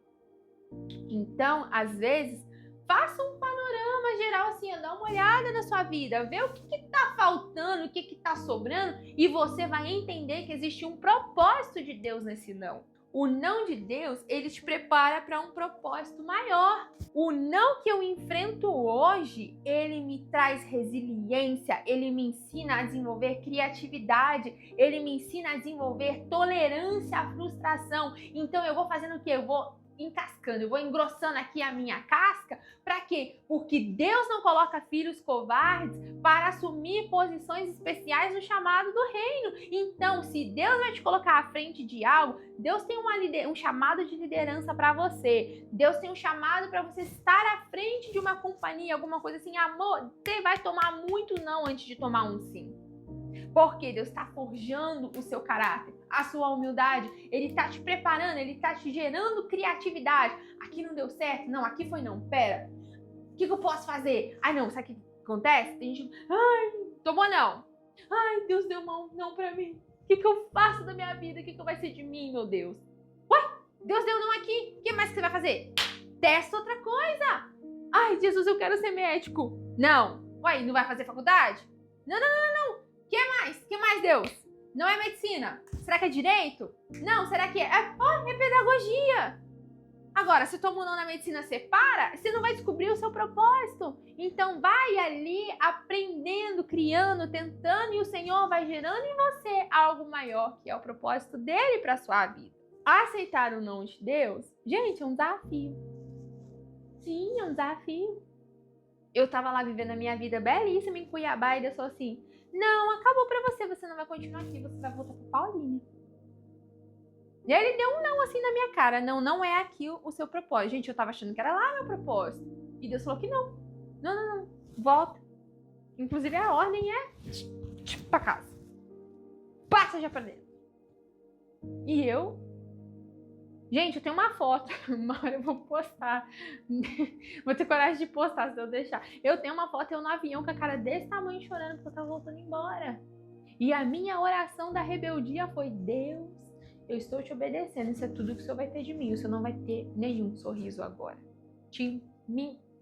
Então, às vezes, faça um panorama geral assim, dá uma olhada na sua vida, vê o que está faltando, o que está sobrando. E você vai entender que existe um propósito de Deus nesse não. O não de Deus, ele te prepara para um propósito maior. O não que eu enfrento hoje, ele me traz resiliência, ele me ensina a desenvolver criatividade, ele me ensina a desenvolver tolerância à frustração. Então eu vou fazendo o quê? Eu vou encascando, eu vou engrossando aqui a minha casca. Para quê? Porque Deus não coloca filhos covardes para assumir posições especiais no chamado do reino. Então, se Deus vai te colocar à frente de algo, Deus tem um chamado de liderança para você. Deus tem um chamado para você estar à frente de uma companhia, alguma coisa assim. Amor, você vai tomar muito não antes de tomar um sim. Porque Deus está forjando o seu caráter, a sua humildade. Ele está te preparando, ele está te gerando criatividade. Aqui não deu certo? Não, aqui foi não. Pera, o que eu posso fazer? Ai, não, sabe o que acontece? Tem gente, ai, tomou não. Ai, Deus deu não pra mim. O que eu faço da minha vida? O que vai ser de mim, meu Deus? Ué, Deus deu não aqui. O que mais que você vai fazer? Testa outra coisa. Ai, Jesus, eu quero ser médico. Não. Ué, não vai fazer faculdade? Não. Que mais, Deus? Não é medicina? Será que é direito? Não, será que é pedagogia? Agora, se tomou não na medicina, você para, você não vai descobrir o seu propósito. Então, vai ali aprendendo, criando, tentando, e o Senhor vai gerando em você algo maior, que é o propósito dele para sua vida. Aceitar o não de Deus, gente, é um desafio. Sim, é um desafio. Eu tava lá vivendo a minha vida belíssima em Cuiabá e eu sou assim, não, acabou pra você, você não vai continuar aqui, você vai voltar pra Paulínia. E aí ele deu um não assim na minha cara. Não, não é aqui o seu propósito. Gente, eu tava achando que era lá meu propósito. E Deus falou que não. Não. Volta. Inclusive a ordem é pra casa. Passa já pra dentro. E eu... Gente, eu tenho uma foto. Uma hora eu vou postar. Vou ter coragem de postar se eu deixar. Eu tenho uma foto eu no avião com a cara desse tamanho chorando porque eu tava voltando embora. E a minha oração da rebeldia foi: Deus, eu estou te obedecendo. Isso é tudo que o Senhor vai ter de mim. O Senhor não vai ter nenhum sorriso agora.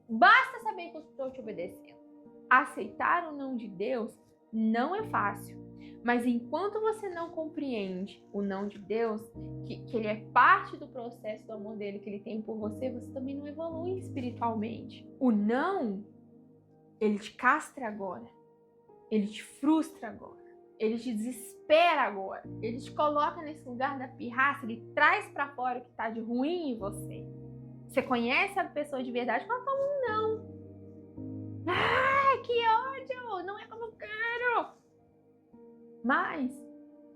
Basta saber que eu estou te obedecendo. Aceitar o não de Deus não é fácil. Mas enquanto você não compreende o não de Deus, que ele é parte do processo do amor dele que ele tem por você, você também não evolui espiritualmente. O não, ele te castra agora. Ele te frustra agora. Ele te desespera agora. Ele te coloca nesse lugar da pirraça. Ele traz pra fora o que tá de ruim em você. Você conhece a pessoa de verdade, fala como um não. Ai, que ódio! Não é como eu quero! Mas,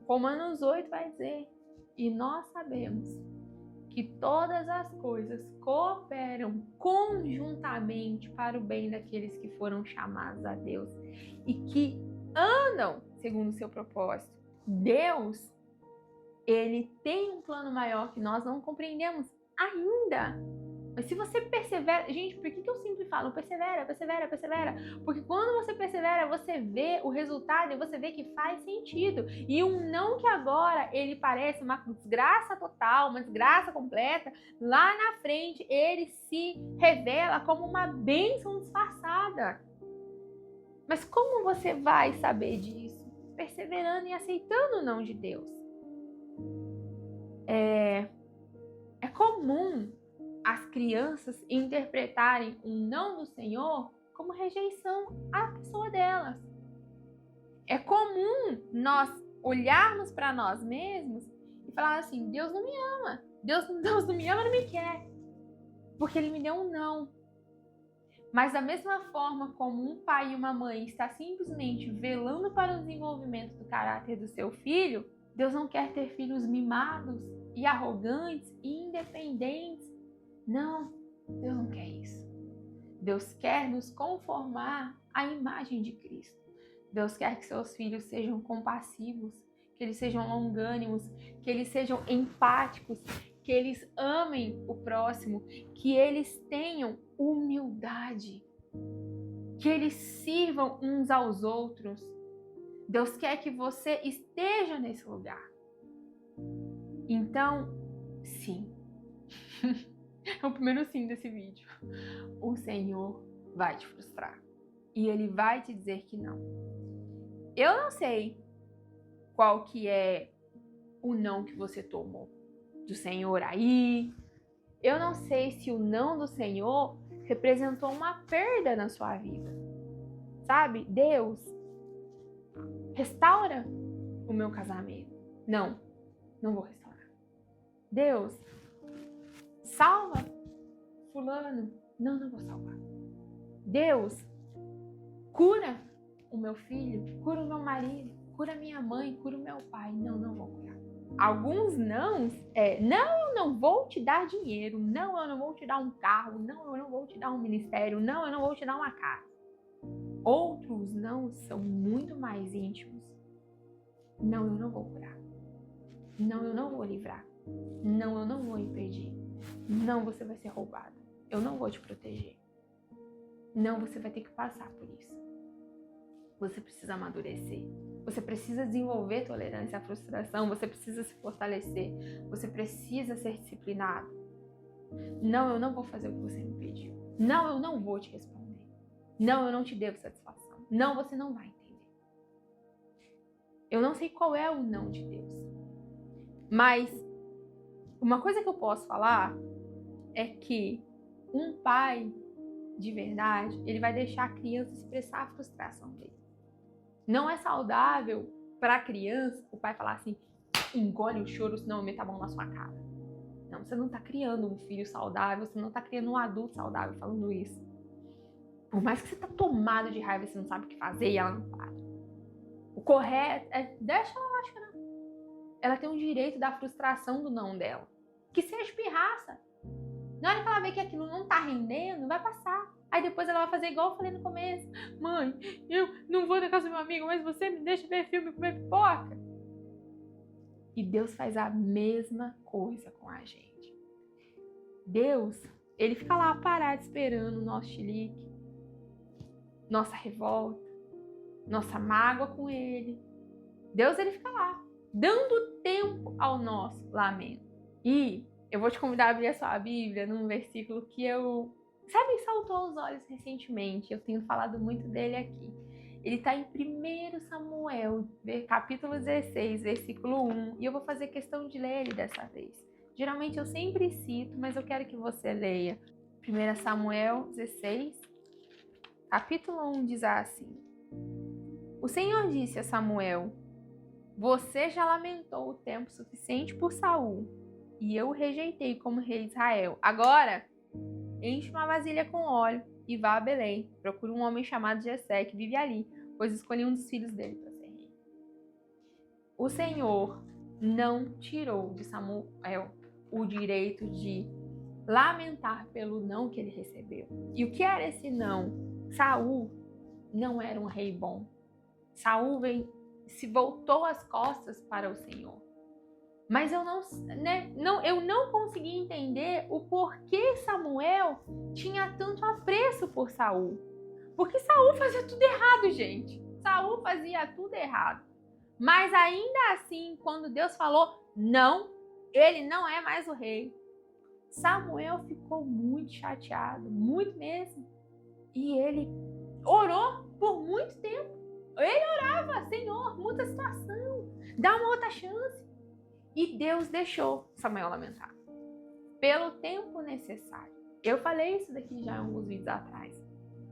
Romanos 8 vai dizer: e nós sabemos que todas as coisas cooperam conjuntamente para o bem daqueles que foram chamados a Deus e que andam segundo o seu propósito. Deus, ele tem um plano maior que nós não compreendemos ainda. Mas se você persevera... Gente, por que eu sempre falo persevera? Porque quando você persevera, você vê o resultado e você vê que faz sentido. E um não que agora ele parece uma desgraça total, uma desgraça completa, lá na frente ele se revela como uma bênção disfarçada. Mas como você vai saber disso? Perseverando e aceitando o não de Deus. É comum as crianças interpretarem um não do Senhor como rejeição à pessoa delas. É comum nós olharmos para nós mesmos e falar assim: Deus não me ama. Deus não me ama, não me quer. Porque ele me deu um não. Mas da mesma forma como um pai e uma mãe está simplesmente velando para o desenvolvimento do caráter do seu filho, Deus não quer ter filhos mimados e arrogantes e independentes. Não, Deus não quer isso. Deus quer nos conformar à imagem de Cristo. Deus quer que seus filhos sejam compassivos, que eles sejam longânimos, que eles sejam empáticos, que eles amem o próximo, que eles tenham humildade, que eles sirvam uns aos outros. Deus quer que você esteja nesse lugar. Então, sim. É o primeiro sim desse vídeo. O Senhor vai te frustrar. E Ele vai te dizer que não. Eu não sei qual que é o não que você tomou do Senhor aí. Eu não sei se o não do Senhor representou uma perda na sua vida. Sabe? Deus, restaura o meu casamento. Não vou restaurar. Deus, salva fulano. Não vou salvar. Deus, cura o meu filho, cura o meu marido, cura minha mãe, cura o meu pai. Não vou curar. Alguns nãos não, eu não vou te dar dinheiro, não, eu não vou te dar um carro, não, eu não vou te dar um ministério, não, eu não vou te dar uma casa. Outros não são muito mais íntimos. Não, eu não vou curar. Não, eu não vou livrar. Não, eu não vou impedir. Não, você vai ser roubado. Eu não vou te proteger. Não, você vai ter que passar por isso. Você precisa amadurecer. Você precisa desenvolver tolerância à frustração. Você precisa se fortalecer. Você precisa ser disciplinado. Não, eu não vou fazer o que você me pediu. Não, eu não vou te responder. Não, eu não te devo satisfação. Não, você não vai entender. Eu não sei qual é o não de Deus. Mas uma coisa que eu posso falar é que um pai de verdade, ele vai deixar a criança expressar a frustração dele. Não é saudável para a criança o pai falar assim: engole o choro, senão eu meto a mão na sua cara. Não, você não está criando um filho saudável, você não está criando um adulto saudável falando isso. Por mais que você está tomado de raiva, você não sabe o que fazer e ela não para. O correto é deixa ela lá chorar. ela tem o direito da frustração do não dela. Que seja pirraça. Na hora que ela vê que aquilo não tá rendendo, vai passar. Aí depois ela vai fazer igual eu falei no começo. Mãe, eu não vou na casa do meu amigo, mas você me deixa ver filme e comer pipoca. E Deus faz a mesma coisa com a gente. Deus, ele fica lá parado esperando o nosso chilique, nossa revolta, nossa mágoa com ele. Deus, ele fica lá, dando tempo ao nosso lamento. E eu vou te convidar a abrir a sua Bíblia num versículo que saltou aos olhos recentemente. Eu tenho falado muito dele aqui. Ele está em 1 Samuel, capítulo 16, versículo 1. E eu vou fazer questão de ler ele dessa vez. Geralmente eu sempre cito, mas eu quero que você leia. 1 Samuel 16, capítulo 1 diz assim: O Senhor disse a Samuel: Você já lamentou o tempo suficiente por Saul, e eu o rejeitei como rei de Israel. Agora, enche uma vasilha com óleo e vá a Belém. Procure um homem chamado Jessé, que vive ali, pois escolhi um dos filhos dele para ser rei. O Senhor não tirou de Samuel o direito de lamentar pelo não que ele recebeu. E o que era esse não? Saul não era um rei bom. Saul se voltou as costas para o Senhor. Mas eu não consegui entender o porquê Samuel tinha tanto apreço por Saul. Porque Saul fazia tudo errado, gente. Saul fazia tudo errado. Mas ainda assim, quando Deus falou, não, ele não é mais o rei, Samuel ficou muito chateado, muito mesmo. E ele orou por muito tempo. Ele orava, Senhor, muda a situação, dá uma outra chance. E Deus deixou Samuel lamentar pelo tempo necessário. Eu falei isso daqui já em alguns vídeos atrás.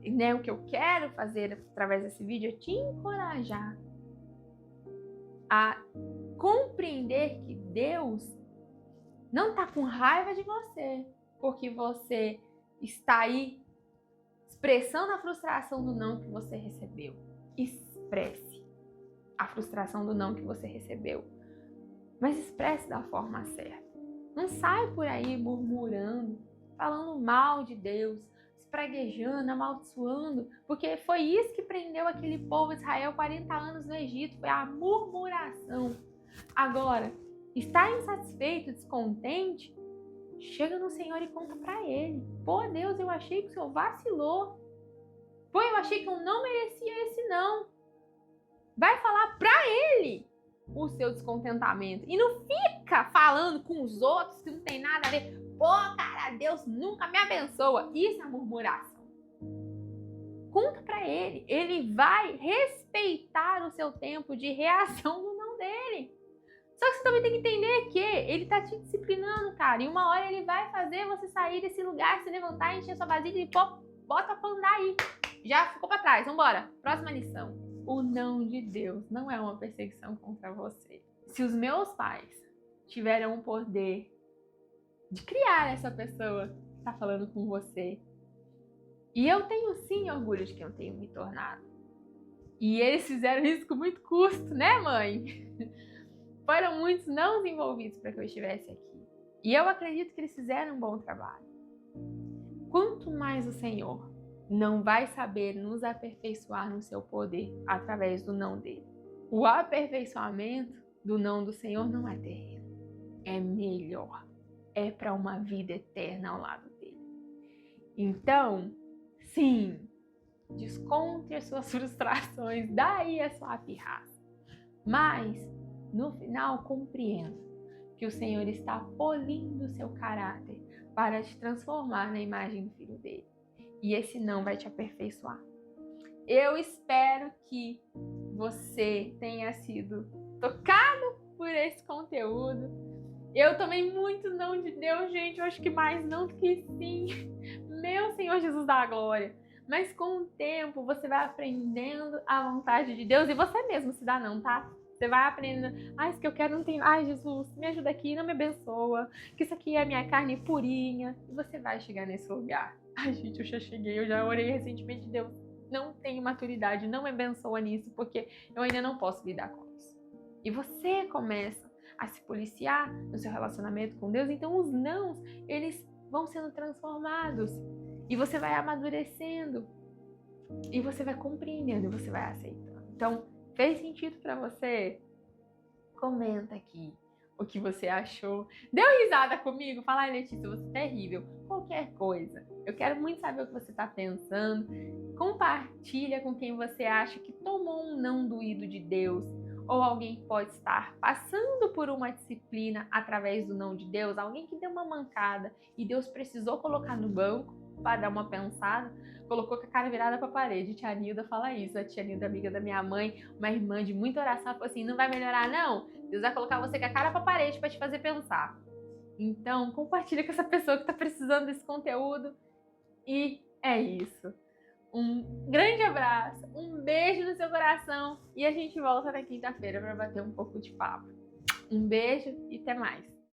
E, o que eu quero fazer através desse vídeo é te encorajar a compreender que Deus não está com raiva de você porque você está aí expressando a frustração do não que você recebeu. Expresse a frustração do não que você recebeu. Mas expresse da forma certa. Não sai por aí murmurando, falando mal de Deus, espraguejando, amaldiçoando, porque foi isso que prendeu aquele povo de Israel 40 anos no Egito, foi a murmuração. Agora, está insatisfeito, descontente? Chega no Senhor e conta para Ele. Pô, Deus, eu achei que o Senhor vacilou. Pô, eu achei que eu não merecia esse não. Vai falar para Ele o seu descontentamento. E não fica falando com os outros que não tem nada a ver. Pô, cara, Deus nunca me abençoa. Isso é murmuração. Conta pra ele. Ele vai respeitar o seu tempo de reação no não dele. Só que você também tem que entender que ele tá te disciplinando, cara. E uma hora ele vai fazer você sair desse lugar, se levantar, encher sua vasilha e pô, bota pra andar aí. Já ficou pra trás. Vambora. Próxima lição. O não de Deus não é uma perseguição contra você. Se os meus pais tiveram o poder de criar essa pessoa que está falando com você, e eu tenho sim orgulho de quem eu tenho me tornado, e eles fizeram isso com muito custo, né, mãe? Foram muitos não envolvidos para que eu estivesse aqui. E eu acredito que eles fizeram um bom trabalho. Quanto mais o Senhor não vai saber nos aperfeiçoar no seu poder através do não dele. O aperfeiçoamento do não do Senhor não é terreno. É melhor. É para uma vida eterna ao lado dele. Então, sim, desconte as suas frustrações, daí a sua pirraça. Mas, no final, compreenda que o Senhor está polindo o seu caráter para te transformar na imagem do Filho dele. E esse não vai te aperfeiçoar. Eu espero que você tenha sido tocado por esse conteúdo. Eu tomei muito não de Deus, gente. Eu acho que mais não do que sim. Meu Senhor Jesus da glória. Mas com o tempo você vai aprendendo a vontade de Deus. E você mesmo se dá não, tá? Você vai aprendendo. Isso que eu quero não tem. Jesus, me ajuda aqui, não me abençoa. Que isso aqui é minha carne purinha. E você vai chegar nesse lugar. Gente, eu já cheguei. Eu já orei recentemente. Deus, não tenho maturidade. Não me abençoa nisso. Porque eu ainda não posso lidar com isso. E você começa a se policiar no seu relacionamento com Deus, então os nãos, eles vão sendo transformados e você vai amadurecendo e você vai compreendendo e você vai aceitando. Então, fez sentido para você? Comenta aqui o que você achou. Deu risada comigo? Fala, ai, Letícia, você é terrível. Qualquer coisa. Eu quero muito saber o que você está pensando. Compartilha com quem você acha que tomou um não doído de Deus, ou alguém que pode estar passando por uma disciplina através do não de Deus, alguém que deu uma mancada e Deus precisou colocar no banco para dar uma pensada, colocou com a cara virada para a parede. Tia Nilda fala isso, a tia Nilda, amiga da minha mãe, uma irmã de muita oração, falou assim, não vai melhorar não? Deus vai colocar você com a cara para a parede para te fazer pensar. Então, compartilha com essa pessoa que está precisando desse conteúdo. E é isso. Um grande abraço, um beijo no seu coração e a gente volta na quinta-feira para bater um pouco de papo. Um beijo e até mais.